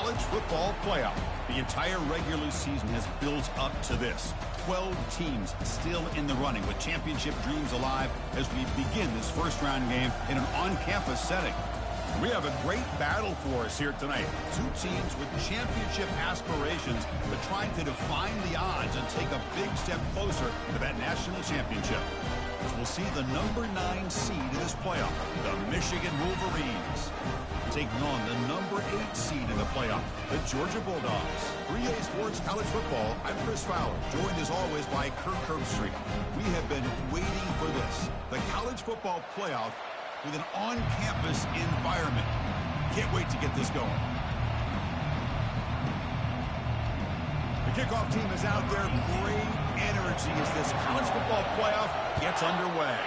college football playoff. The entire regular season has built up to this. 12 teams still in the running with championship dreams alive as we begin this first-round game in an on-campus setting. We have a great battle for us here tonight. Two teams with championship aspirations, but trying to define the odds and take a big step closer to that national championship. As we'll see the number 9 seed in this playoff, the Michigan Wolverines, taking on the number 8 seed in the playoff, the Georgia Bulldogs. 3A Sports College Football, I'm Chris Fowler, joined as always by Kirk Herbstreit. We have been waiting for this, the college football playoff with an on-campus environment. Can't wait to get this going. The kickoff team is out there. Great energy as this college football playoff gets underway.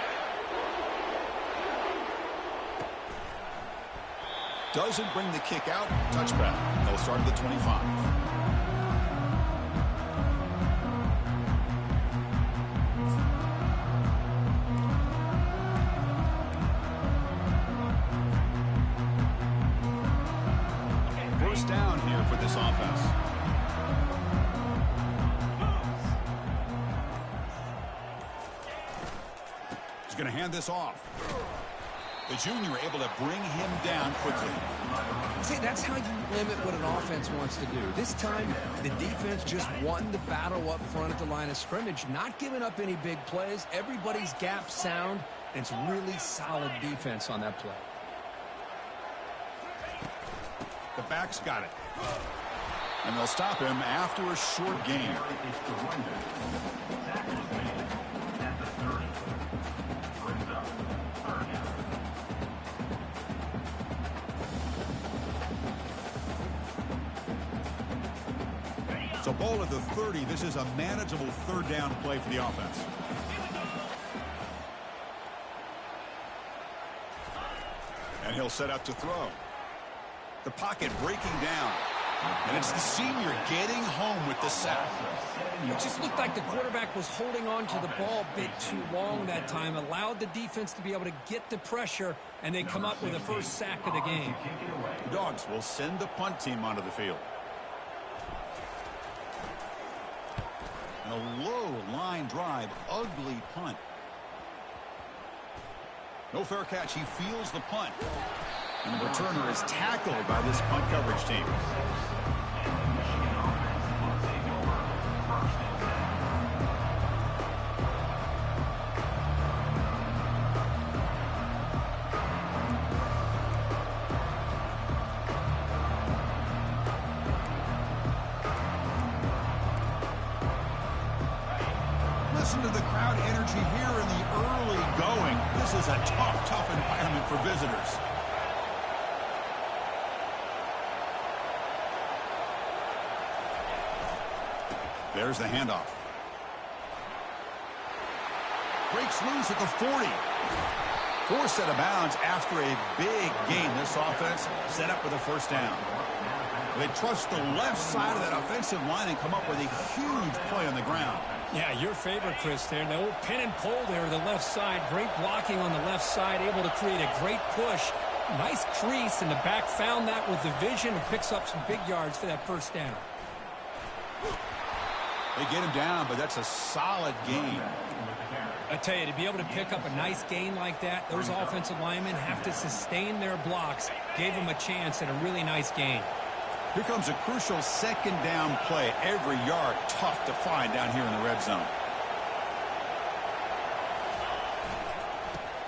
Doesn't bring the kick out. Touchback. They'll start at the 25. First down here for this offense. He's going to hand this off. The junior able to bring him down quickly. See, that's how you limit what an offense wants to do. This time, the defense just won the battle up front at the line of scrimmage, not giving up any big plays. Everybody's gap sound, and it's really solid defense on that play. The back's got it. And they'll stop him after a short gain. So ball at the 30. This is a manageable third down play for the offense. And he'll set up to throw. The pocket breaking down. And it's the senior getting home with the sack. It just looked like the quarterback was holding on to the ball a bit too long that time, allowed the defense to be able to get the pressure, and they come up with the first sack of the game. The Dogs will send the punt team onto the field. A low line drive, ugly punt. No fair catch. He feels the punt. And the returner is tackled by this punt coverage team. Listen to the crowd energy here in the early going. This is a tough environment for visitors. There's the handoff. Breaks loose at the 40. Forced out of bounds after a big gain. This offense set up with a first down. They trust the left side of that offensive line and come up with a huge play on the ground. Yeah, your favorite, Chris, there. The old pin and pull there, the left side. Great blocking on the left side, able to create a great push. Nice crease, and the back found that with the vision and picks up some big yards for that first down. They get him down, but that's a solid gain. I tell you, to be able to pick up a nice gain like that, those offensive linemen have to sustain their blocks. Gave them a chance at a really nice gain. Here comes a crucial second down play. Every yard tough to find down here in the red zone.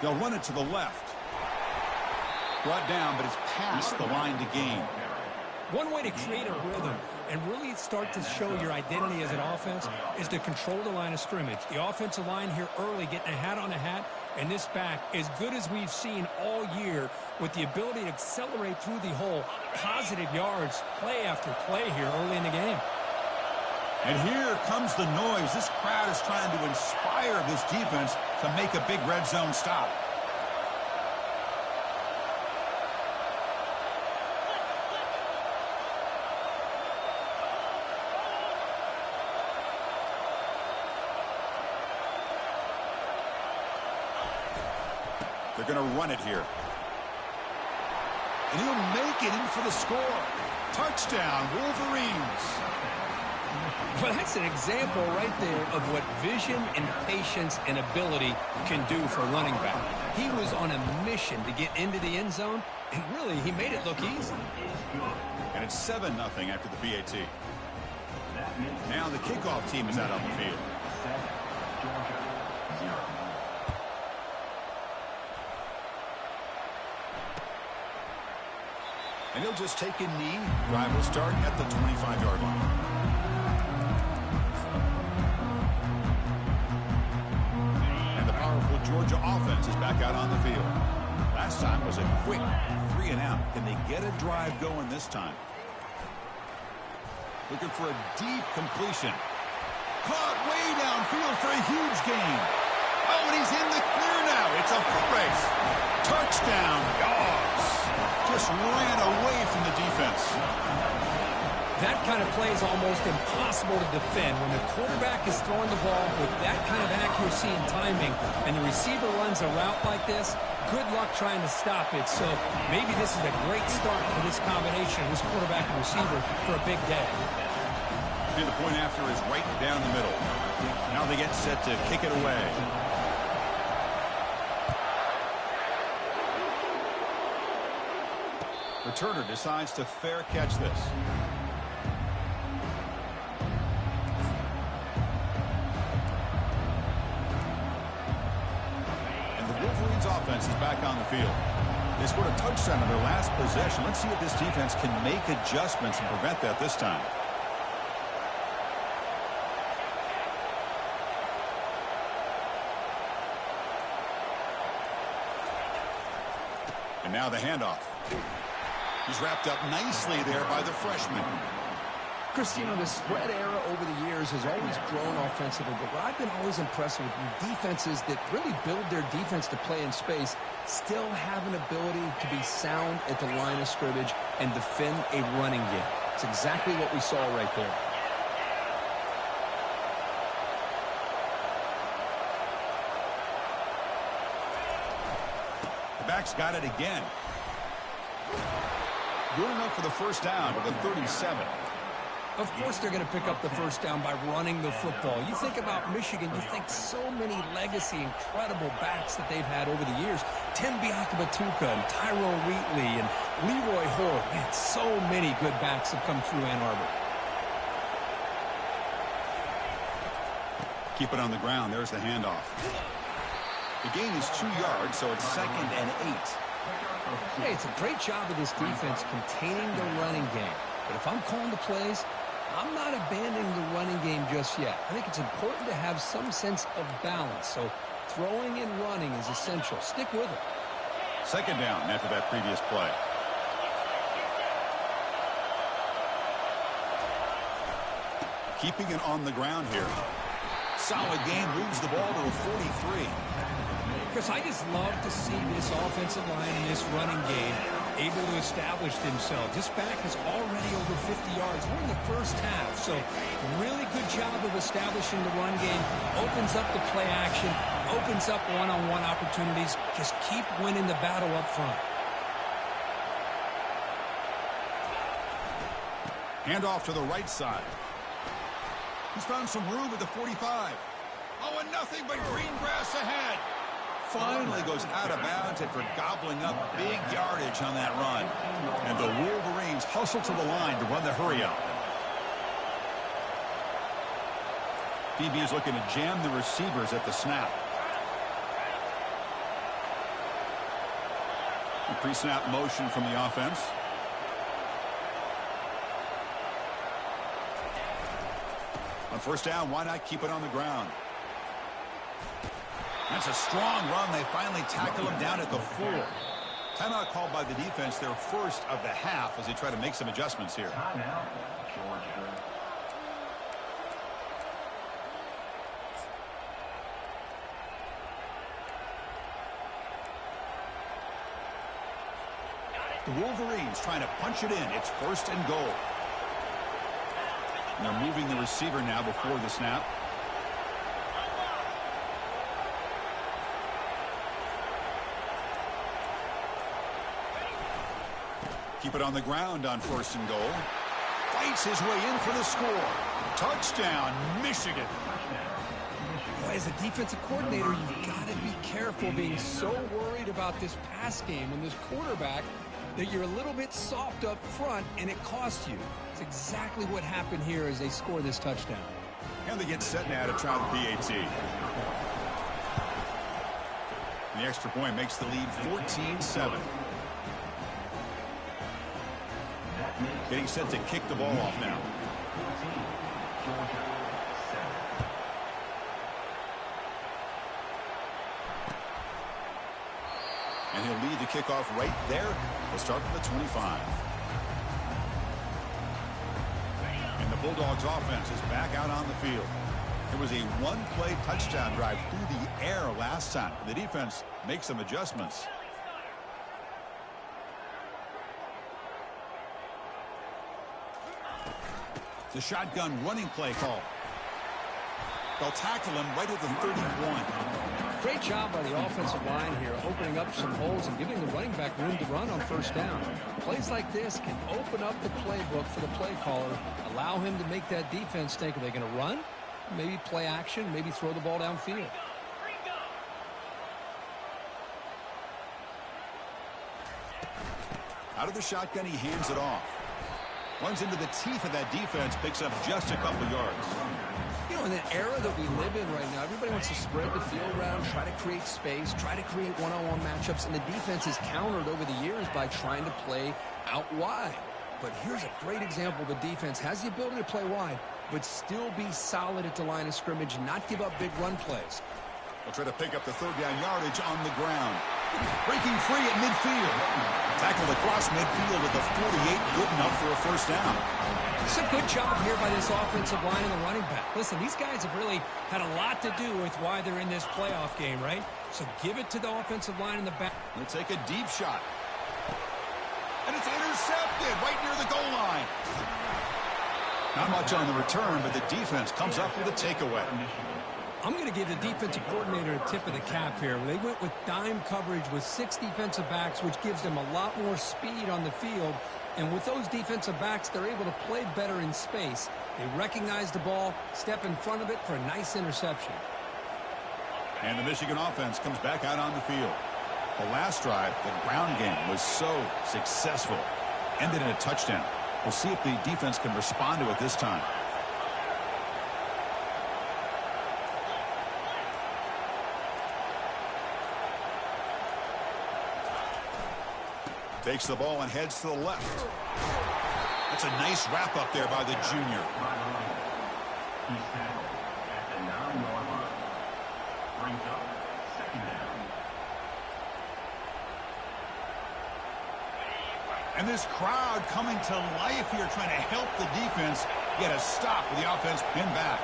They'll run it to the left. Brought down, but it's past the line to gain. One way to create a rhythm and really start to show your identity as an offense is to control the line of scrimmage. The offensive line here early getting a hat on a hat, and this back as good as we've seen all year with the ability to accelerate through the hole. Positive yards, play after play here early in the game. And here comes the noise. This crowd is trying to inspire this defense to make a big red zone stop. They're going to run it here. and he'll make it in for the score. Touchdown, Wolverines. Well, that's an example right there of what vision and patience and ability can do for a running back. He was on a mission to get into the end zone, and really, he made it look easy. And it's 7-0 after the PAT. Now the kickoff team is out on the field. And he'll just take a knee. Drive will start at the 25-yard line. And the powerful Georgia offense is back out on the field. Last time was a quick 3-and-out. Can they get a drive going this time? Looking for a deep completion. Caught way downfield for a huge gain. Oh, and he's in the clear now. It's a foot race. Touchdown, Dogs. Just ran away from the defense. That kind of play is almost impossible to defend. When the quarterback is throwing the ball with that kind of accuracy and timing, and the receiver runs a route like this, good luck trying to stop it. So maybe this is a great start for this combination, this quarterback and receiver, for a big day. And the point after is right down the middle. Now they get set to kick it away. Returner decides to fair catch this. And the Wolverines offense is back on the field. They scored a touchdown in their last possession. Let's see if this defense can make adjustments and prevent that this time. And now the handoff. He's wrapped up nicely there by the freshman. Christina, the spread era over the years has always grown offensively, but what I've been always impressed with defenses that really build their defense to play in space still have an ability to be sound at the line of scrimmage and defend a running game. It's exactly what we saw right there. The back's got it again. Good enough for the first down with a 37. Of course they're going to pick up the first down by running the football. You think about Michigan, you think so many legacy, incredible backs that they've had over the years. Tim Biakabatuka and Tyrone Wheatley and Leroy Hoare. Man, so many good backs have come through Ann Arbor. Keep it on the ground. There's the handoff. The gain is 2 yards, so it's 2nd and 8. Hey, it's a great job of this defense containing the running game. But if I'm calling the plays, I'm not abandoning the running game just yet. I think it's important to have some sense of balance. So throwing and running is essential. Stick with it. 2nd down after that previous play. Keeping it on the ground here. Solid game, moves the ball to a 43. Chris, I just love to see this offensive line and this running game able to establish themselves. This back is already over 50 yards. We're in the first half, so really good job of establishing the run game. Opens up the play action, opens up one-on-one opportunities. Just keep winning the battle up front. Handoff to the right side. He's found some room at the 45. Oh, and nothing but green grass ahead. Finally goes out of bounds after gobbling up big yardage on that run. And the Wolverines hustle to the line to run the hurry-up. DB is looking to jam the receivers at the snap. Pre-snap motion from the offense. On first down, why not keep it on the ground? That's a strong run. They finally tackle him down at the 4. Timeout called by the defense, their first of the half, as they try to make some adjustments here. The Wolverines trying to punch it in. It's 1st and goal. And they're moving the receiver now before the snap. Keep it on the ground on 1st and goal. Fights his way in for the score. Touchdown, Michigan. As a defensive coordinator, you've got to be careful being so worried about this pass game and this quarterback that you're a little bit soft up front and it costs you. It's exactly what happened here as they score this touchdown. And they get set now to try the PAT. The extra point makes the lead 14-7. Getting set to kick the ball off now. And he'll lead the kickoff right there. We'll start from the 25. And the Bulldogs offense is back out on the field. It was a one-play touchdown drive through the air last time. The defense makes some adjustments. The shotgun running play call. They'll tackle him right at the 31. Great job by the offensive line here, opening up some holes and giving the running back room to run on 1st down. Plays like this can open up the playbook for the play caller, allow him to make that defense think, are they going to run? Maybe play action, maybe throw the ball downfield. Out of the shotgun, he hands it off. Runs into the teeth of that defense, picks up just a couple yards. You know, in the era that we live in right now, everybody wants to spread the field around, try to create space, try to create one-on-one matchups, and the defense is countered over the years by trying to play out wide. But here's a great example. The defense has the ability to play wide, but still be solid at the line of scrimmage, not give up big run plays. They'll try to pick up the 3rd down yardage on the ground. Breaking free at midfield. Tackled across midfield at the 48, good enough for a 1st down. It's a good job here by this offensive line and the running back. Listen, these guys have really had a lot to do with why they're in this playoff game, right? So give it to the offensive line in the back. They'll take a deep shot. And it's intercepted right near the goal line. Not much on the return, but the defense comes up with a takeaway. I'm going to give the defensive coordinator a tip of the cap here. They went with dime coverage with 6 defensive backs, which gives them a lot more speed on the field. And with those defensive backs, they're able to play better in space. They recognize the ball, step in front of it for a nice interception. And the Michigan offense comes back out on the field. The last drive, the ground game, was so successful. Ended in a touchdown. We'll see if the defense can respond to it this time. Takes the ball and heads to the left. That's a nice wrap up there by the junior. And this crowd coming to life here, trying to help the defense get a stop with the offense pinned back.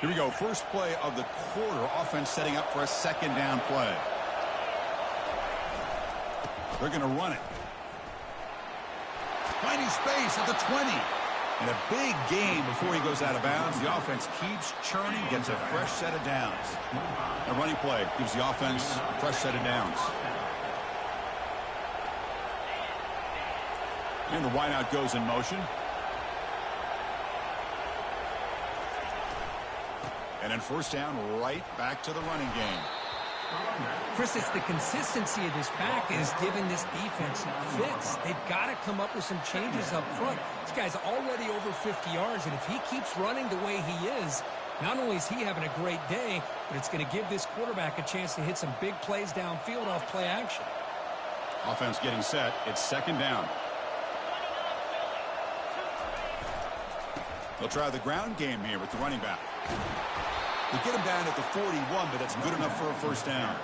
Here we go, first play of the quarter. Offense setting up for a 2nd down play. They're going to run it. Finding space at the 20. And a big game before he goes out of bounds. The offense keeps churning, gets a fresh set of downs. A running play gives the offense a fresh set of downs. And the wideout goes in motion. And then 1st down, right back to the running game. Chris, it's the consistency of this back that has given this defense fits. They've got to come up with some changes up front. This guy's already over 50 yards, and if he keeps running the way he is, not only is he having a great day, but it's going to give this quarterback a chance to hit some big plays downfield off play action. Offense getting set. It's 2nd down. They'll try the ground game here with the running back. They get him down at the 41, but that's good enough for a 1st down.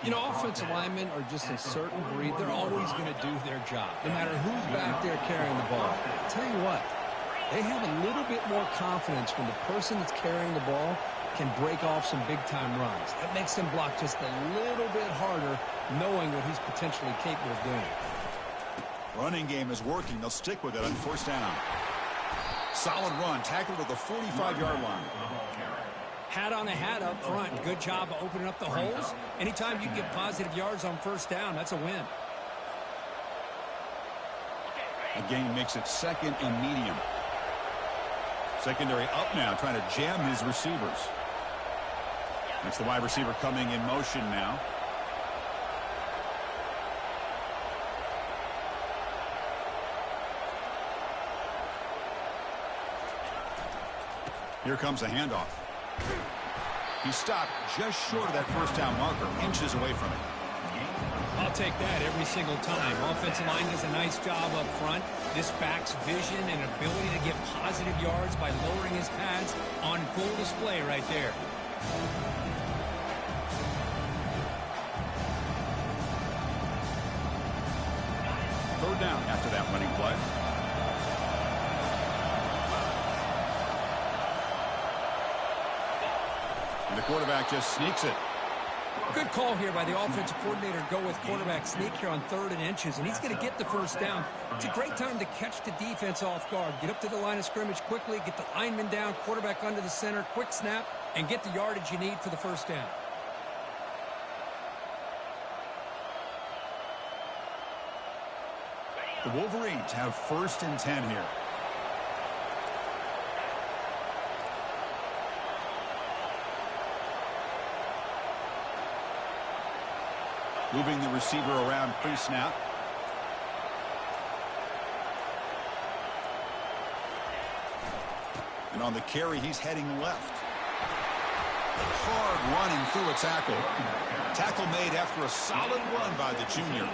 You know, offensive linemen are just a certain breed. They're always going to do their job, no matter who's back there carrying the ball. I'll tell you what, they have a little bit more confidence when the person that's carrying the ball can break off some big-time runs. That makes them block just a little bit harder, knowing what he's potentially capable of doing. Running game is working. They'll stick with it on first down. Solid run, tackled at the 45-yard line. Hat on a hat up front. Good job of opening up the holes. Anytime you get positive yards on first down, that's a win. The gain makes it second and medium. Secondary up now, trying to jam his receivers. That's the wide receiver coming in motion now. Here comes a handoff. He stopped just short of that first down marker, inches away from it. I'll take that every single time. Offensive line does a nice job up front. This back's vision and ability to get positive yards by lowering his pads on full display right there. Third down after that running play. And the quarterback just sneaks it. Good call here by the offensive coordinator. Go with quarterback sneak here on 3rd and inches, and he's going to get the first down. It's a great time to catch the defense off guard. Get up to the line of scrimmage quickly, get the lineman down, quarterback under the center, quick snap, and get the yardage you need for the first down. The Wolverines have 1st and 10 here. Moving the receiver around pre-snap. And on the carry, he's heading left. Hard running through a tackle. Tackle made after a solid run by the junior.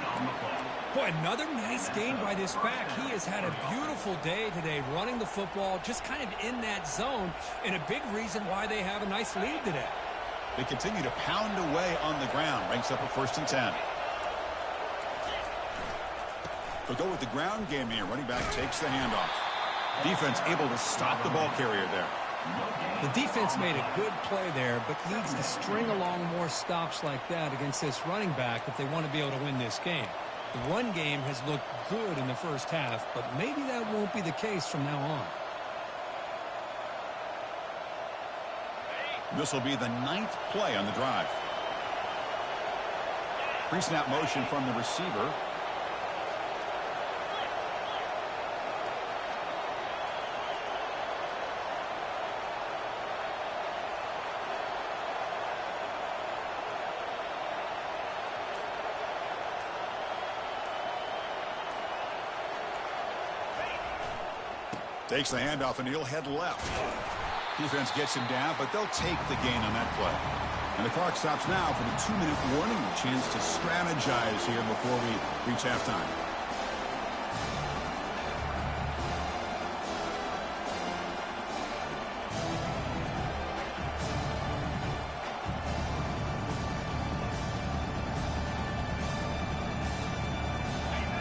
Boy, another nice gain by this back. He has had a beautiful day today running the football, just kind of in that zone, and a big reason why they have a nice lead today. They continue to pound away on the ground. Ranks up at 1st and 10. They'll go with the ground game here. Running back takes the handoff. Defense able to stop the ball carrier there. The defense made a good play there, but needs to string along more stops like that against this running back if they want to be able to win this game. The run game has looked good in the first half, but maybe that won't be the case from now on. This will be the 9th play on the drive. Pre-snap motion from the receiver. Takes the handoff and he'll head left. Defense gets him down, but they'll take the gain on that play. And the clock stops now for the 2-minute warning. A chance to strategize here before we reach halftime.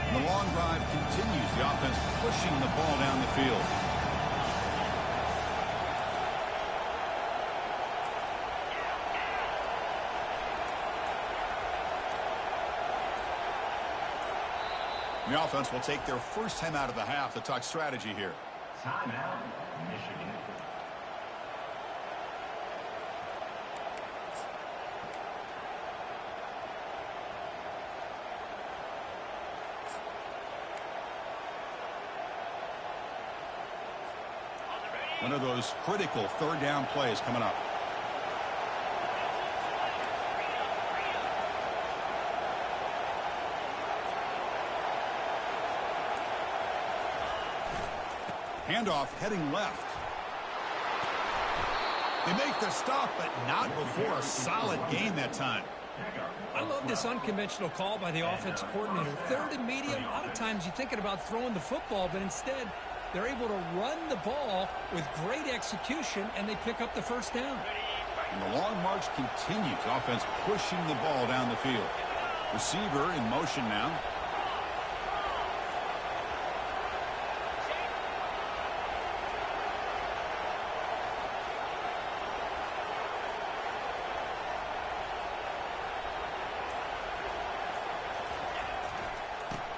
And the long drive continues. The offense pushing the ball down the field. The offense will take their first time out of the half to talk strategy here. Timeout, Michigan. One of those critical 3rd down plays coming up. Handoff heading left. They make the stop, but not before a solid gain that time. I love this unconventional call by the offensive coordinator. 3rd and medium, a lot of times you're thinking about throwing the football, but instead they're able to run the ball with great execution, and they pick up the first down. And the long march continues. Offense pushing the ball down the field. Receiver in motion now.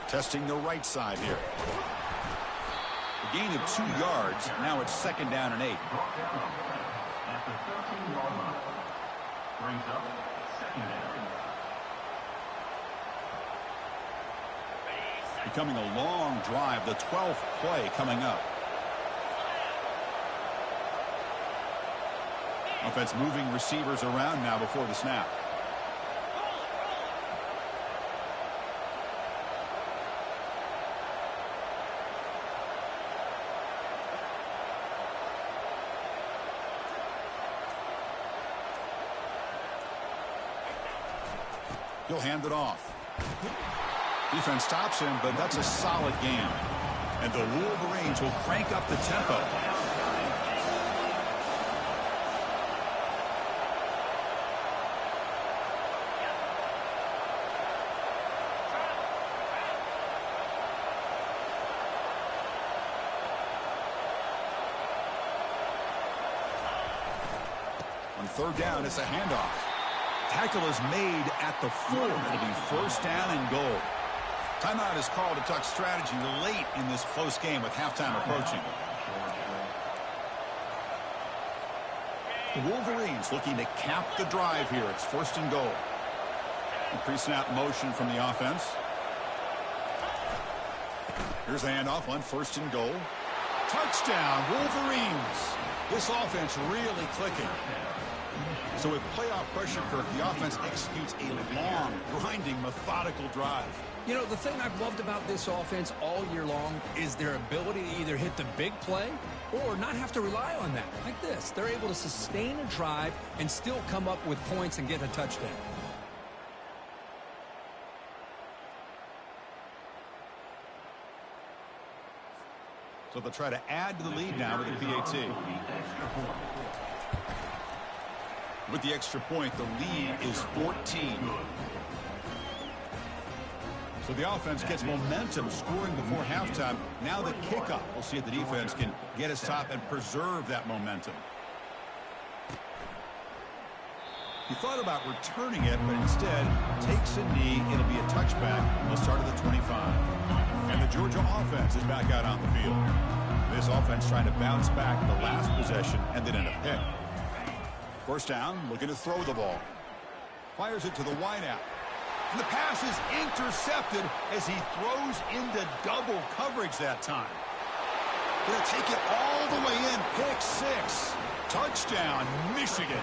Testing the right side here. A gain of 2 yards. Now it's 2nd down and 8. After 13-yard line. Brings up 2nd down. Becoming a long drive. The 12th play coming up. Offense moving receivers around now before the snap. He'll hand it off. Defense stops him, but that's a solid game. And the Wolverines will crank up the tempo. On 3rd down, it's a handoff. Tackle is made at the 4. It'll be 1st down and goal. Timeout is called to talk strategy late in this close game with halftime approaching. The Wolverines looking to cap the drive here. It's 1st and goal. A pre-snap motion from the offense. Here's the handoff on 1st and goal. Touchdown, Wolverines. This offense really clicking. So with playoff pressure, Kirk, the offense executes a long, grinding, methodical drive. You know, the thing I've loved about this offense all year long is their ability to either hit the big play or not have to rely on that. Like this, they're able to sustain a drive and still come up with points and get a touchdown. So they'll try to add to the lead now with the PAT. With the extra point, the lead is 14. So the offense gets momentum scoring before halftime. Now the kickoff. We'll see if the defense can get his top and preserve that momentum. He thought about returning it, but instead takes a knee. It'll be a touchback. He'll start at the 25. And the Georgia offense is back out on the field. This offense trying to bounce back in the last possession and then in a pick. 1st down, looking to throw the ball. Fires it to the wideout. And the pass is intercepted as he throws into double coverage that time. Going to take it all the way in. Pick 6. Touchdown, Michigan.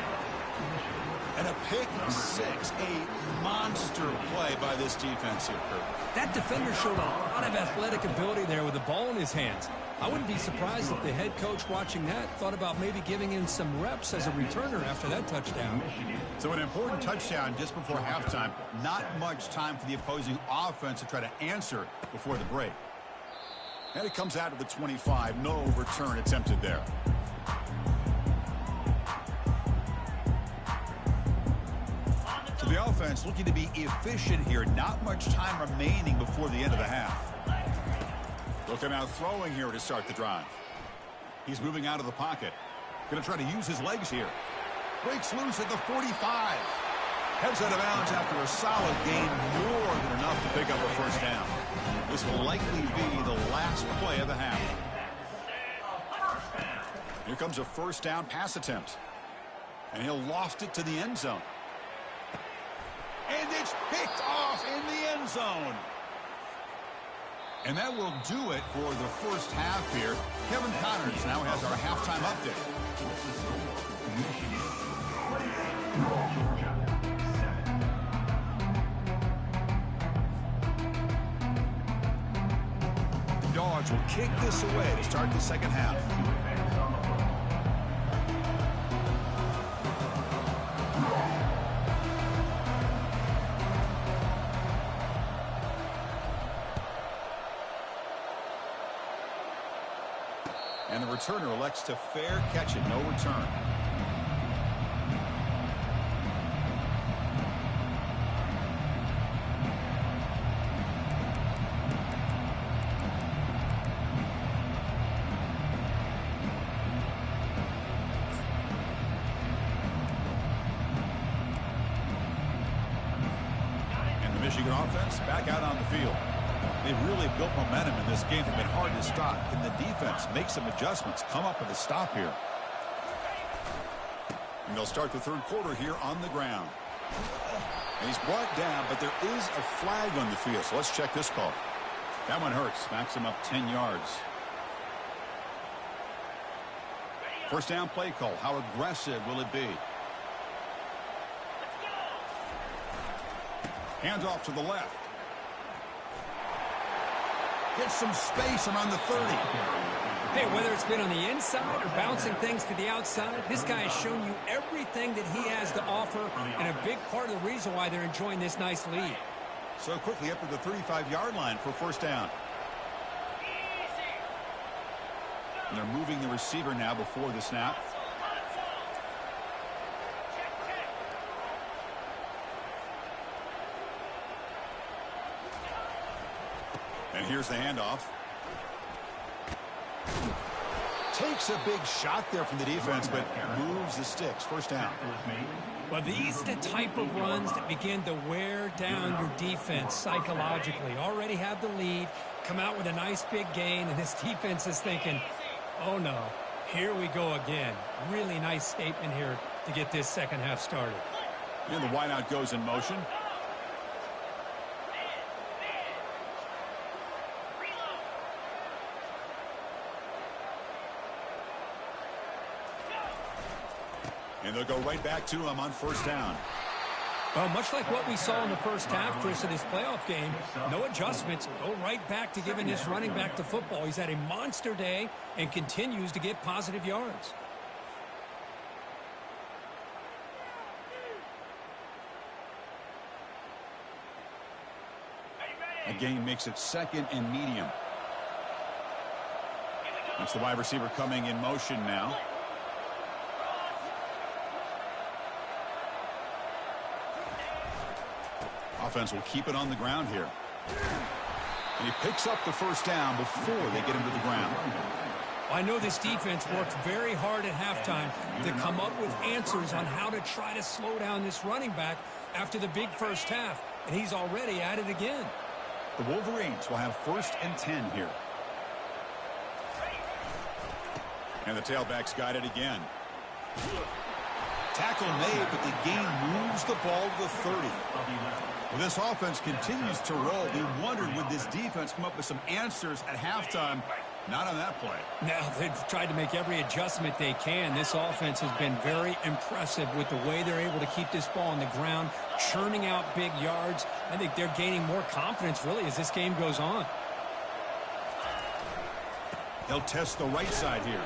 And a pick 6. A monster play by this defense here, Kirk. That defender showed a lot of athletic ability there with the ball in his hands. I wouldn't be surprised if the head coach watching that thought about maybe giving him some reps as a returner after that touchdown. So an important touchdown just before halftime. Not much time for the opposing offense to try to answer before the break. And it comes out to the 25. No return attempted there. So the offense looking to be efficient here. Not much time remaining before the end of the half. Looking out throwing here to start the drive. He's moving out of the pocket. Going to try to use his legs here. Breaks loose at the 45. Heads out of bounds after a solid gain. More than enough to pick up a 1st down. This will likely be the last play of the half. Here comes a 1st down pass attempt. And he'll loft it to the end zone. And it's picked off in the end zone. And that will do it for the 1st half here. Kevin Connors now has our halftime update. The Dogs will kick this away to start the 2nd half. And the returner elects to fair catch it. No return. Michigan offense back out on the field. They've really built momentum in this game. They've been hard to stop. Can the defense make some adjustments, come up with a stop here? And they'll start the third quarter here on the ground. And he's brought down, but there is a flag on the field. So let's check this call. That one hurts. Smacks him up 10 yards. First down play call. How aggressive will it be? Hands off to the left. Gets some space around the 30. Hey, whether it's been on the inside or bouncing things to the outside, this guy has shown you everything that he has to offer, and a big part of the reason why they're enjoying this nice lead. So quickly up to the 35-yard line for first down. And they're moving the receiver now before the snap. And here's the handoff. Takes a big shot there from the defense, but moves the sticks. First down. Well, these are the type of runs that begin to wear down your defense psychologically. Already have the lead, come out with a nice big gain, and this defense is thinking, oh no, here we go again. Really nice statement here to get this second half started. And the wideout goes in motion. And they'll go right back to him on first down. Well, much like what we saw in the first half, Chris, of this playoff game, no adjustments. Go right back to giving this running back to football. He's had a monster day and continues to get positive yards. A gain makes it second and medium. That's the wide receiver coming in motion now. Offense will keep it on the ground here. And he picks up the first down before they get him to the ground. I know this defense worked very hard at halftime to come up with answers on how to try to slow down this running back after the big first half, and he's already at it again. The Wolverines will have first and 10 here. And the tailback's got it again. Tackle made, but the gain moves the ball to the 30. Well, this offense continues to roll. We wondered, would this defense come up with some answers at halftime? Not on that play. Now, they've tried to make every adjustment they can. This offense has been very impressive with the way they're able to keep this ball on the ground, churning out big yards. I think they're gaining more confidence, really, as this game goes on. They'll test the right side here.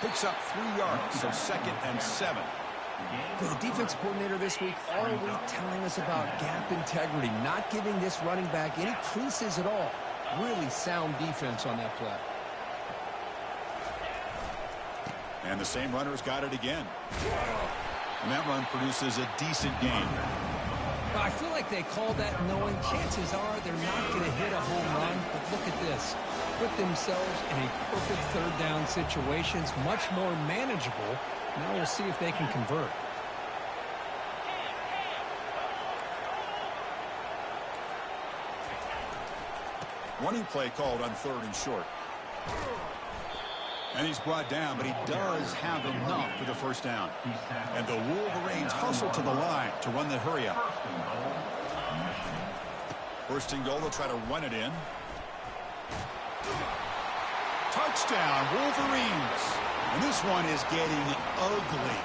Picks up 3 yards, so second and 7. The defense coordinator this week all week telling us about gap integrity, not giving this running back any creases at all. Really sound defense on that play. And the same runner's got it again. And that run produces a decent gain. Well, I feel like they called that knowing chances are they're not going to hit a home run. But look at this. Put themselves in a perfect third down situation. It's much more manageable. Now we'll see if they can convert. Running play called on third and short. And he's brought down, but he does have enough for the first down. And the Wolverines hustle to the line to run the hurry up. First and goal, they'll try to run it in. Touchdown, Wolverines. And this one is getting ugly.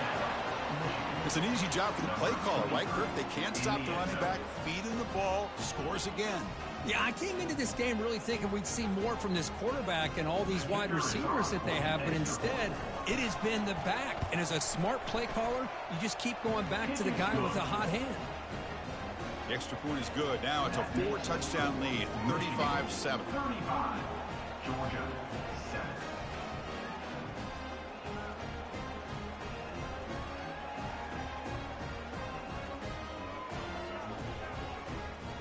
It's an easy job for the play caller, right, Kirk? They can't stop the running back, feed him the ball, scores again. Yeah, I came into this game really thinking we'd see more from this quarterback and all these wide receivers that they have, but instead, it has been the back. And as a smart play caller, you just keep going back to the guy with a hot hand. The extra point is good. Now it's a 4-touchdown lead, 35-7. 35, Georgia 7.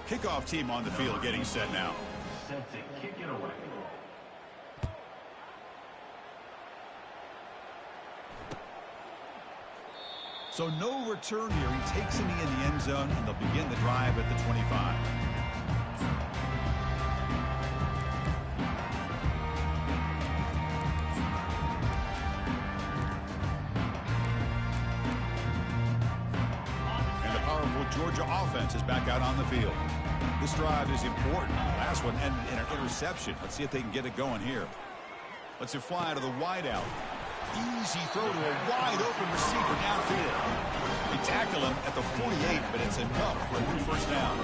Kickoff team on the field getting set now. Set to kick it away. So no return here. He takes it in the end zone, and they'll begin the drive at the 25. And the powerful Georgia offense is back out on the field. This drive is important. The last one ended in an interception. Let's see if they can get it going here. Let's it fly to the wideout. Easy throw to a wide-open receiver downfield. They tackle him at the 48, but it's enough for a new first down.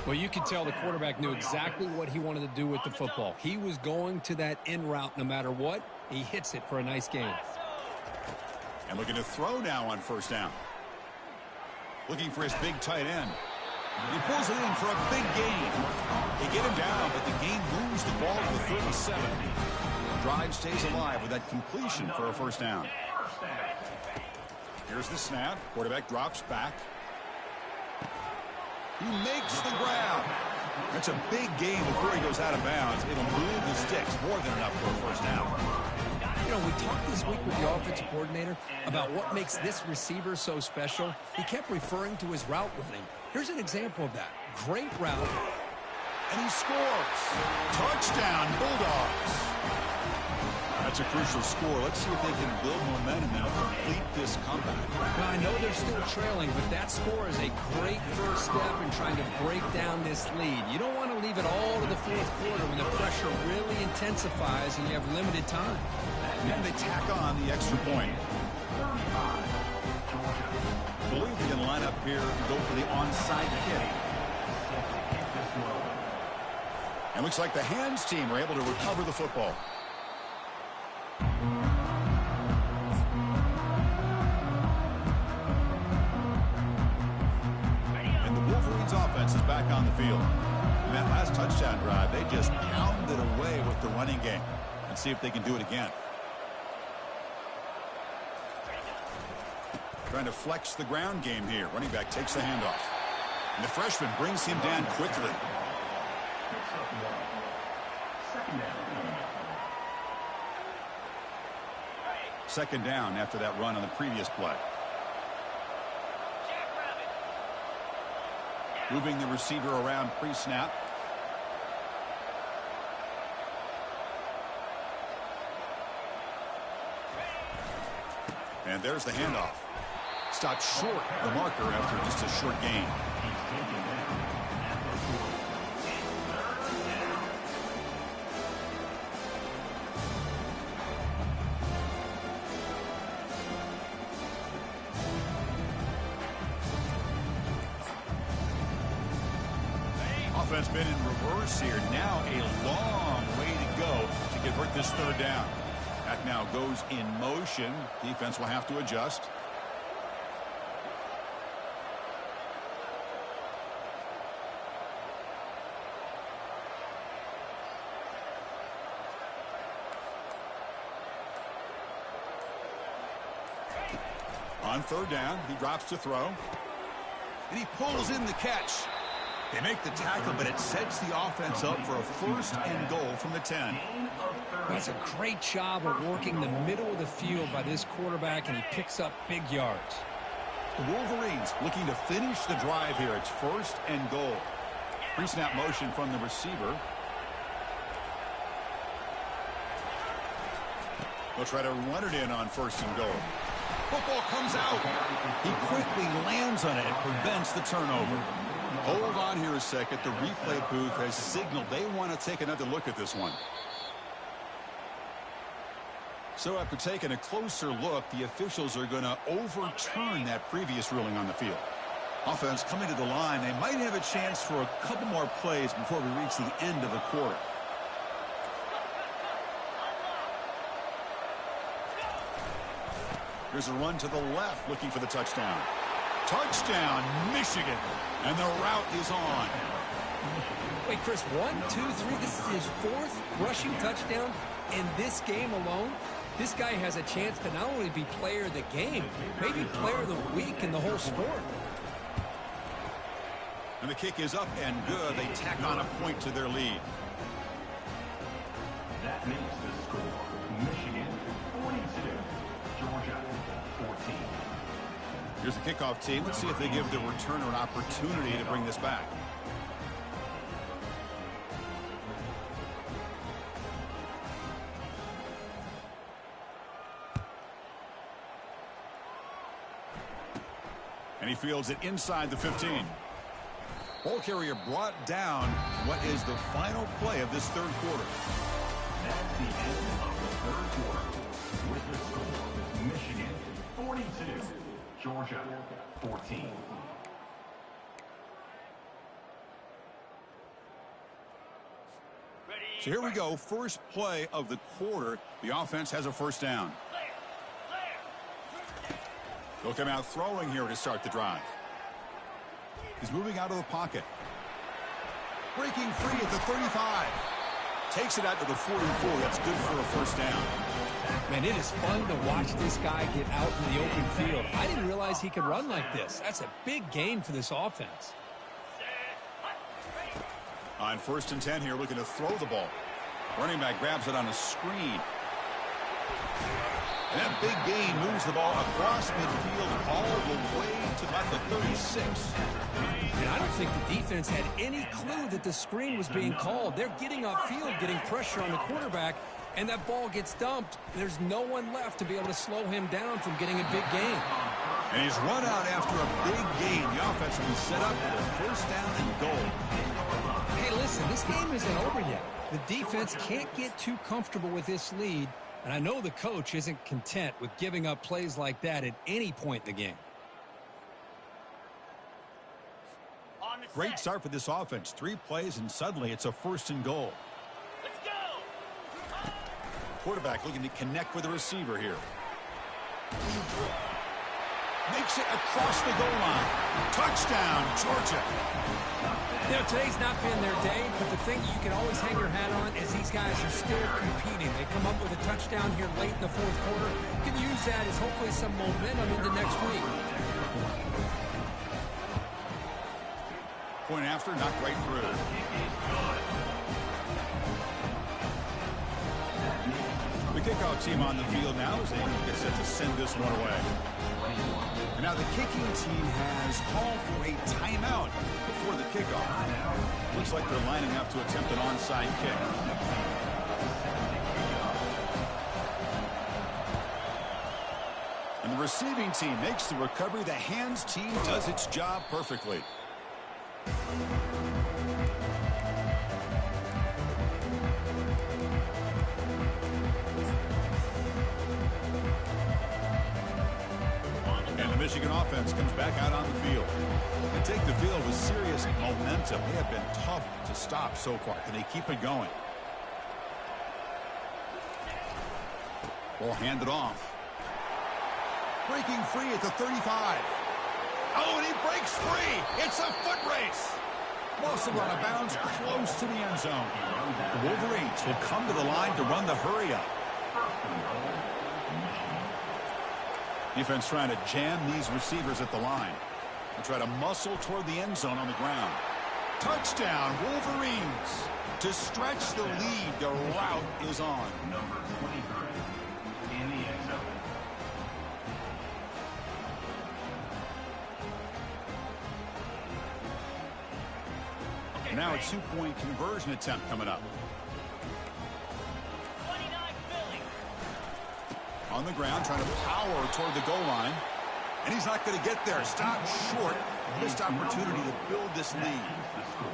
Well, you could tell the quarterback knew exactly what he wanted to do with the football. He was going to that in route no matter what. He hits it for a nice gain. And looking to throw now on first down. Looking for his big tight end. He pulls it in for a big gain. They get him down, but the gain moves the ball to the 37. Drive stays alive with that completion for a first down. Here's the snap. Quarterback drops back. He makes the grab. That's a big gain before he goes out of bounds. It'll move the sticks more than enough for a first down. You know, we talked this week with the offensive coordinator about what makes this receiver so special. He kept referring to his route running. Here's an example of that. Great route. And he scores. Touchdown, Bulldogs. That's a crucial score. Let's see if they can build momentum and complete this comeback. Now, I know they're still trailing, but that score is a great first step in trying to break down this lead. You don't want to leave it all to the fourth quarter when the pressure really intensifies and you have limited time. And they tack on the extra point. I believe they're going to line up here and go for the onside kick. And looks like the hands team are able to recover the football. And the Wolverines offense is back on the field. In that last touchdown drive, they just pounded away with the running game. And see if they can do it again. Trying to flex the ground game here. Running back takes the handoff. And the freshman brings him down quickly. Second down after that run on the previous play. Moving the receiver around pre-snap. And there's the handoff. Stopped short the marker after just a short gain. Offense been in reverse here. Now a long way to go to convert this third down. That now goes in motion. Defense will have to adjust. On third down, he drops to throw. And he pulls in the catch. They make the tackle, but it sets the offense up for a first and goal from the 10. That's a great job of working the middle of the field by this quarterback, and he picks up big yards. The Wolverines looking to finish the drive here. It's first and goal. Pre-snap motion from the receiver. They'll try to run it in on first and goal. Football comes out. He quickly lands on it and prevents the turnover. Hold on here a second. The replay booth has signaled they want to take another look at this one. So after taking a closer look, the officials are going to overturn that previous ruling on the field. Offense coming to the line. They might have a chance for a couple more plays before we reach the end of the quarter. Here's a run to the left looking for the touchdown. Touchdown, Michigan. And the route is on. Wait, Chris, 1, 2, 3. This is his fourth rushing touchdown in this game alone. This guy has a chance to not only be player of the game, maybe player of the week in the whole sport. And the kick is up and good. They tack on a point to their lead. That makes the score Michigan 42, Georgia 14. Here's the kickoff team. Let's see if they give the returner an opportunity to bring this back. And he fields it inside the 15. Ball carrier brought down. What is the final play of this third quarter? That's the end of the third quarter. With the score, Michigan 42, Georgia 14. So here we go. First play of the quarter. The offense has a first down. They'll come out throwing here to start the drive. He's moving out of the pocket. Breaking free at the 35. Takes it out to the 44. That's good for a first down. Man, it is fun to watch this guy get out in the open field. I didn't realize he could run like this. That's a big gain for this offense. On 1st and 10 here, looking to throw the ball. Running back grabs it on a screen. And that big gain moves the ball across midfield all the way to about the 36. And I don't think the defense had any clue that the screen was being called. They're getting upfield, getting pressure on the quarterback, and that ball gets dumped. There's no one left to be able to slow him down from getting a big gain. And he's run out after a big gain. The offense will be set up for a first down and goal. Hey, listen, this game isn't over yet. The defense can't get too comfortable with this lead. And I know the coach isn't content with giving up plays like that at any point in the game. Great start for this offense. 3 plays, and suddenly it's a 1st and goal. Let's go! Quarterback looking to connect with the receiver here. Makes it across the goal line. Touchdown, Georgia. You know, today's not been their day, but the thing you can always hang your hat on is these guys are still competing. They come up with a touchdown here late in the 4th quarter. You can use that as hopefully some momentum into next week. Point after, knocked right through. The kickoff team on the field now is able to get set to send this one away. And now the kicking team has called for a timeout before the kickoff. Looks like they're lining up to attempt an onside kick. And the receiving team makes the recovery. The hands team does its job perfectly. And the Michigan offense comes back out on the field. They take the field with serious momentum. They have been tough to stop so far. Can they keep it going? Ball handed off. Breaking free at the 35. Oh, and he breaks free. It's a foot race. Lost him out of bounds close to the end zone. The Wolverines will come to the line to run the hurry up. Defense trying to jam these receivers at the line. And try to muscle toward the end zone on the ground. Touchdown, Wolverines. To stretch the lead, the route is on. Number 23 in the end zone. Now a 2-point conversion attempt coming up. 29 Philly. On the ground, trying to power toward the goal line. And he's not going to get there. Stopped short. Missed opportunity to build this lead.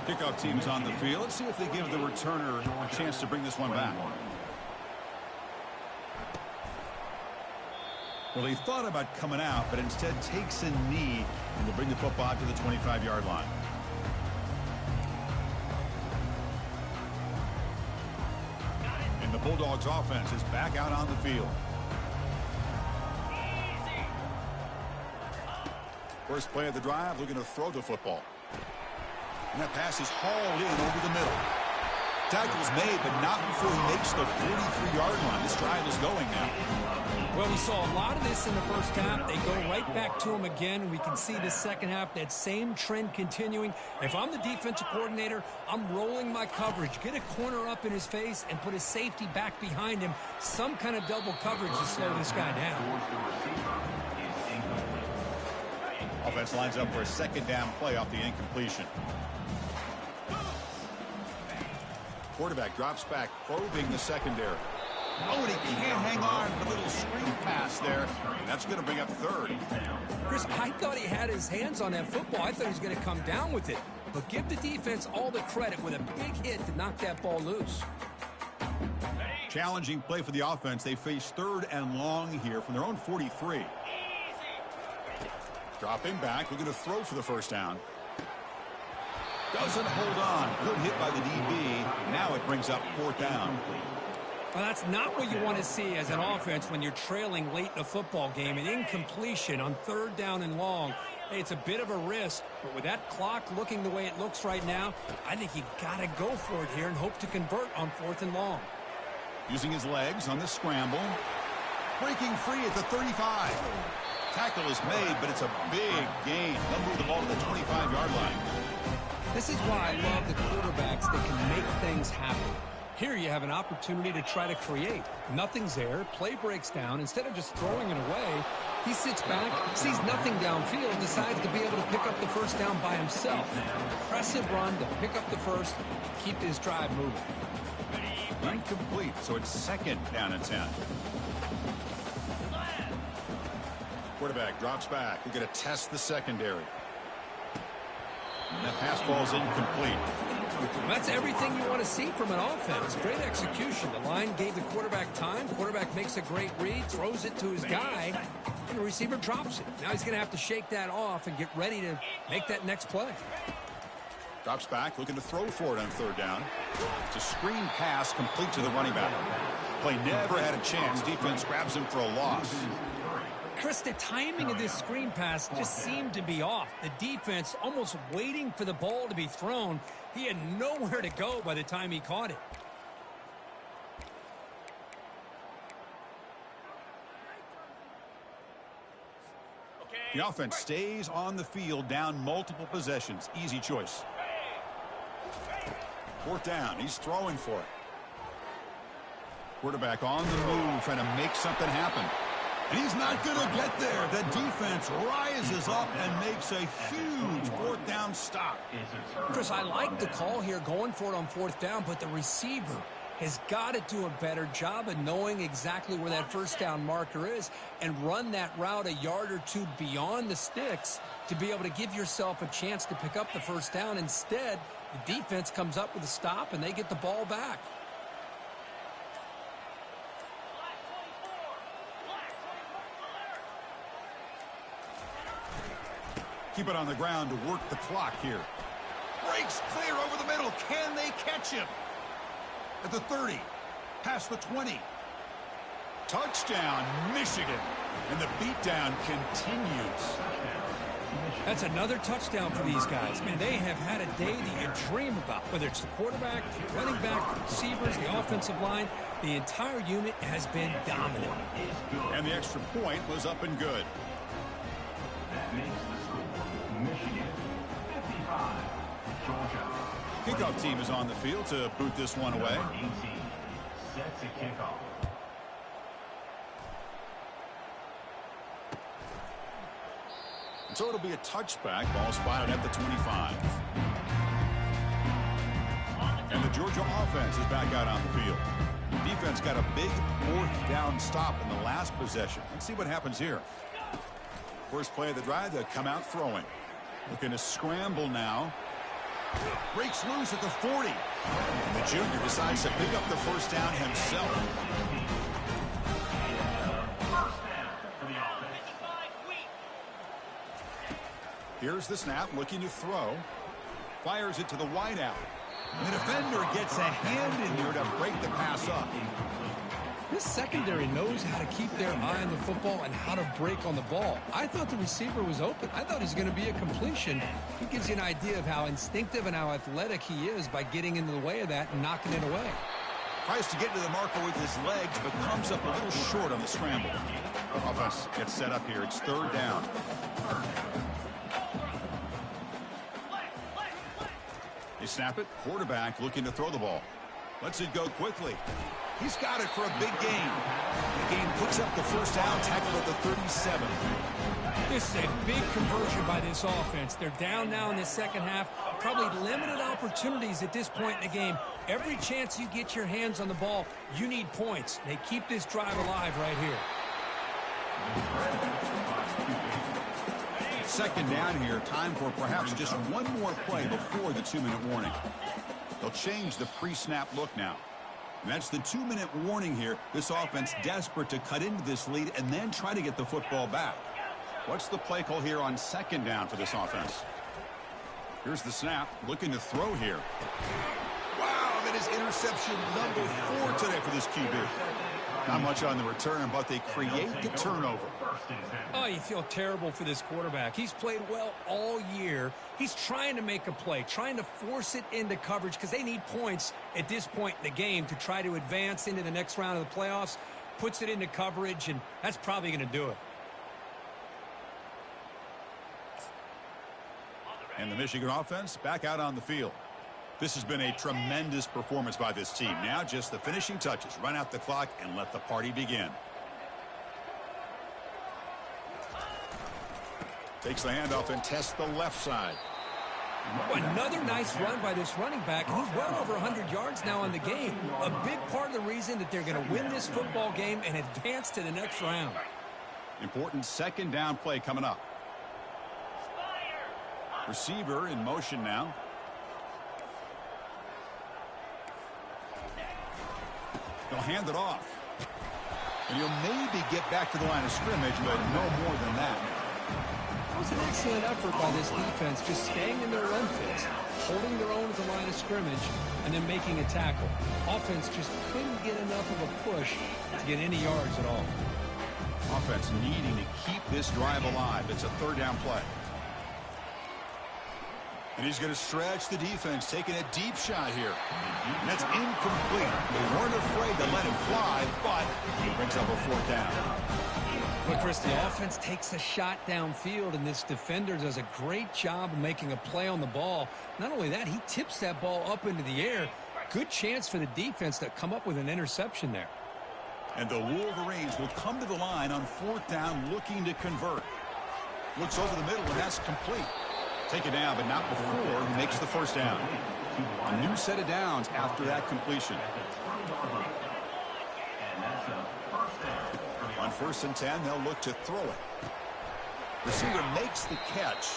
Kickoff team's on the field. Let's see if they give the returner a chance to bring this one back. Well, he thought about coming out, but instead takes a knee and will bring the football to the 25-yard line. And the Bulldogs offense is back out on the field. First play of the drive, looking to throw the football. And that pass is hauled in over the middle. Tackle's made, but not before he makes the 43-yard line. This drive is going now. Well, we saw a lot of this in the first half. They go right back to him again, and we can see the second half, that same trend continuing. If I'm the defensive coordinator, I'm rolling my coverage. Get a corner up in his face and put his safety back behind him. Some kind of double coverage to slow this guy down. Offense lines up for a second down play off the incompletion. Quarterback drops back, probing the secondary. Oh, and he can't hang on. A little screen pass there. And that's going to bring up third. Chris, I thought he had his hands on that football. I thought he was going to come down with it. But give the defense all the credit with a big hit to knock that ball loose. Challenging play for the offense. They face third and long here from their own 43. Dropping back, looking to throw for the first down. Doesn't hold on. Good hit by the DB. Now it brings up fourth down. Well, that's not what you want to see as an offense when you're trailing late in a football game. An incompletion on third down and long. Hey, it's a bit of a risk, but with that clock looking the way it looks right now, I think you got to go for it here and hope to convert on fourth and long. Using his legs on the scramble. Breaking free at the 35. Tackle is made, but it's a big gain. They'll move the ball to the 25-yard line. This is why I love the quarterbacks that can make things happen. Here you have an opportunity to try to create. Nothing's there. Play breaks down. Instead of just throwing it away, he sits back, sees nothing downfield, decides to be able to pick up the first down by himself. Impressive run to pick up the first, keep his drive moving. Incomplete, so it's second down and 10. Quarterback drops back. We're going to test the secondary. And that pass falls incomplete. That's everything you want to see from an offense. Great execution. The line gave the quarterback time. Quarterback makes a great read, throws it to his guy, and the receiver drops it. Now he's going to have to shake that off and get ready to make that next play. Drops back, looking to throw for it on third down. It's a screen pass complete to the running back. Play never had a chance. Defense grabs him for a loss. Chris, the timing of this screen pass just seemed to be off. The defense almost waiting for the ball to be thrown. He had nowhere to go by the time he caught it. The offense stays on the field, down multiple possessions. Easy choice. Fourth down. He's throwing for it. Quarterback on the move, trying to make something happen. And he's not going to get there. The defense rises up and makes a huge fourth down stop. Chris, I like the call here, going for it on fourth down, but the receiver has got to do a better job of knowing exactly where that first down marker is and run that route a yard or two beyond the sticks to be able to give yourself a chance to pick up the first down. Instead, the defense comes up with a stop and they get the ball back. Keep it on the ground to work the clock here. Breaks clear over the middle. Can they catch him? At the 30. Past the 20. Touchdown, Michigan. And the beatdown continues. That's another touchdown for these guys. Man, they have had a day that you dream about. Whether it's the quarterback, the running back, the receivers, the offensive line, the entire unit has been dominant. And the extra point was up and good. That makes the score Michigan 55, Georgia. Kickoff team is on the field to boot this one away. 18 sets a kickoff. So it'll be a touchback. Ball spotted at the 25. And the Georgia offense is back out on the field. Defense got a big fourth down stop in the last possession. Let's see what happens here. First play of the drive, they come out throwing. Looking to scramble now. Breaks loose at the 40. And the junior decides to pick up the first down himself. First down for the offense. Here's the snap, looking to throw. Fires it to the wideout. And the defender gets a hand in there to break the pass up. This secondary knows how to keep their eye on the football and how to break on the ball. I thought the receiver was open. I thought it was going to be a completion. It gives you an idea of how instinctive and how athletic he is by getting into the way of that and knocking it away. Tries to get to the marker with his legs, but comes up a little short on the scramble. Offense gets set up here. It's third down. They snap it. Quarterback looking to throw the ball. Lets it go quickly. He's got it for a big gain. The game picks up the first down, tackled at the 37. This is a big conversion by this offense. They're down now in the second half. Probably limited opportunities at this point in the game. Every chance you get your hands on the ball, you need points. They keep this drive alive right here. Second down here. Time for perhaps just one more play before the 2-minute warning. They'll change the pre-snap look now. And that's the 2-minute warning here. This offense desperate to cut into this lead and then try to get the football back. What's the play call here on second down for this offense? Here's the snap. Looking to throw here. Wow, that is interception number 4 today for this QB. Not much on the return, but they create the turnover. Oh, you feel terrible for this quarterback. He's played well all year. He's trying to make a play, trying to force it into coverage because they need points at this point in the game to try to advance into the next round of the playoffs. Puts it into coverage, and that's probably going to do it. And the Michigan offense back out on the field. This has been a tremendous performance by this team. Now just the finishing touches. Run out the clock and let the party begin. Takes the handoff and tests the left side. Another nice run by this running back. He's well over 100 yards now in the game. A big part of the reason that they're going to win this football game and advance to the next round. Important second down play coming up. Receiver in motion now. They'll hand it off. And he'll maybe get back to the line of scrimmage, but no more than that. It was an excellent effort by this defense, just staying in their run fits, holding their own at the line of scrimmage, and then making a tackle. Offense just couldn't get enough of a push to get any yards at all. Offense needing to keep this drive alive. It's a third down play. And he's going to stretch the defense, taking a deep shot here. And that's incomplete. They weren't afraid to let him fly, but he brings up a fourth down. But Chris, the offense takes a shot downfield, and this defender does a great job of making a play on the ball. Not only that, he tips that ball up into the air. Good chance for the defense to come up with an interception there. And the Wolverines will come to the line on fourth down, looking to convert. Looks over the middle, and that's complete. Take it down, but not before he makes the first down. A new set of downs after that completion. On 1st and 10, they'll look to throw it. Receiver makes the catch.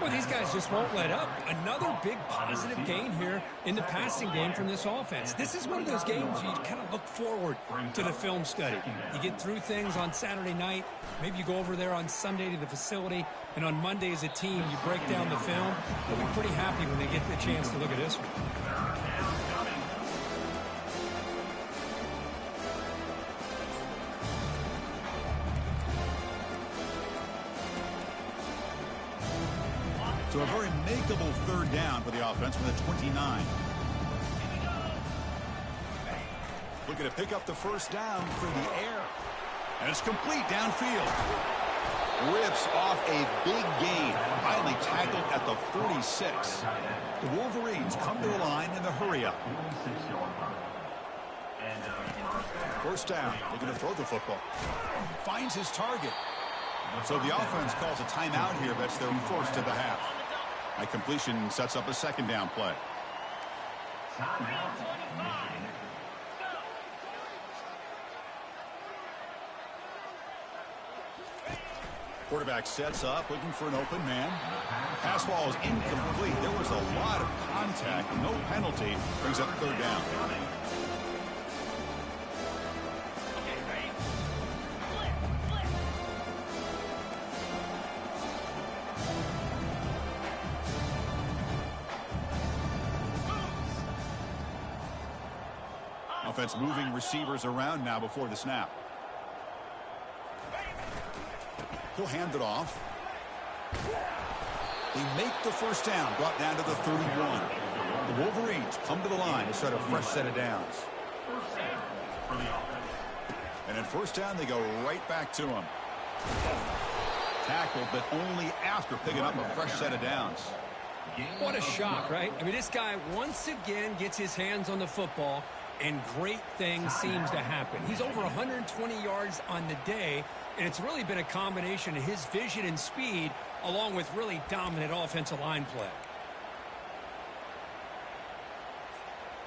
Well, these guys just won't let up. Another big positive gain here in the passing game from this offense. This is one of those games you kind of look forward to the film study. You get through things on Saturday night. Maybe you go over there on Sunday to the facility, and on Monday as a team, you break down the film. They'll be pretty happy when they get the chance to look at this one. So a very makeable third down for the offense from the 29. Looking to pick up the first down through the air. And it's complete downfield. Rips off a big gain. Finally tackled at the 46. The Wolverines come to the line in the hurry-up. First down. Looking to throw the football. Finds his target. So the offense calls a timeout here. That's their first of the half. A completion sets up a second down play. Quarterback sets up, looking for an open man. Pass ball is incomplete. There was a lot of contact. No penalty. Brings up third down. Offense moving receivers around now before the snap. He'll hand it off. They make the first down, brought down to the 31. The Wolverines come to the line to start a fresh set of downs. And at first down, they go right back to him. Tackled, but only after picking up a fresh set of downs. What a shock, right? I mean, this guy once again gets his hands on the football, and great things seems to happen. He's over 120 yards on the day, and it's really been a combination of his vision and speed along with really dominant offensive line play.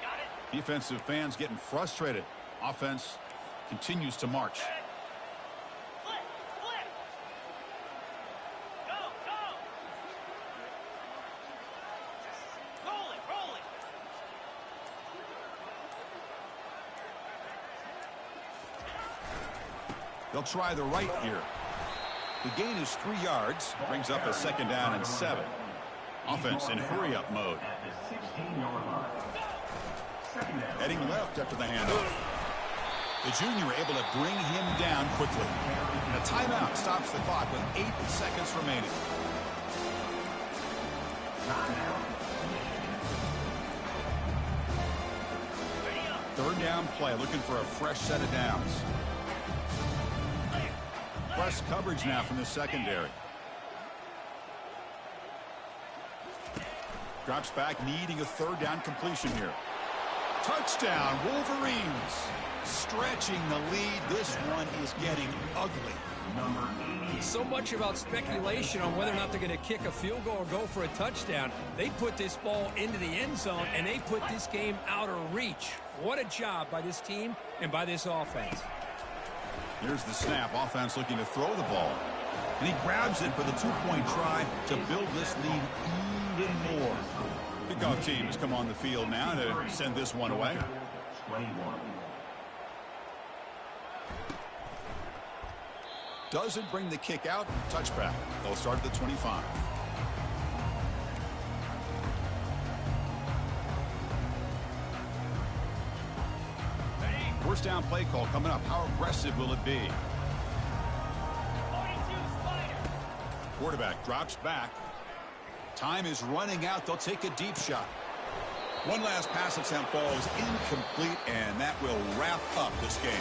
Got it. Defensive fans getting frustrated. Offense continues to march. Flip, flip. Go, go. Roll it, roll it. They'll try the right here. The gain is 3 yards, brings up a 2nd down and 7. Offense in hurry-up mode. At the 16-yard line. Second down. Heading left after the handoff. The junior able to bring him down quickly. And a timeout stops the clock with 8 seconds remaining. Ready up. 3rd down play, looking for a fresh set of downs. Clear. Press coverage now from the secondary. Drops back, needing a 3rd down completion here. Touchdown, Wolverines. Stretching the lead. This one is getting ugly. Number 80. So much about speculation on whether or not they're going to kick a field goal or go for a touchdown. They put this ball into the end zone, and they put this game out of reach. What a job by this team and by this offense. Here's the snap. Offense looking to throw the ball. And he grabs it for the 2-point try to build this lead even more. Kickoff team has come on the field now to send this one away. 21. Doesn't bring the kick out. Touchback. They'll start at the 25. First down play call coming up. How aggressive will it be? 42 Spider. Quarterback drops back. Time is running out. They'll take a deep shot. One last pass attempt falls incomplete, and that will wrap up this game.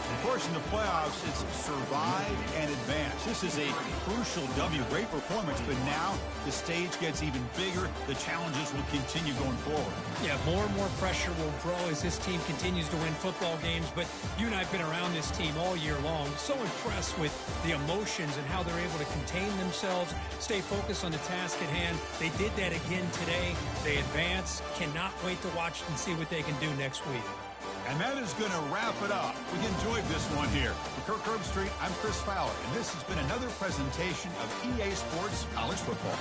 Of course, in the playoffs, it's survive and advance. This is a crucial W. Great performance, but now the stage gets even bigger. The challenges will continue going forward. Yeah, more and more pressure will grow as this team continues to win football games. But you and I have been around this team all year long. So impressed with the emotions and how they're able to contain themselves, stay focused on the task at hand. They did that again today. They advance. Cannot wait to watch and see what they can do next week. And that is going to wrap it up. We enjoyed this one here. For Kirk Herbstreit, I'm Chris Fowler, and this has been another presentation of EA Sports College Football.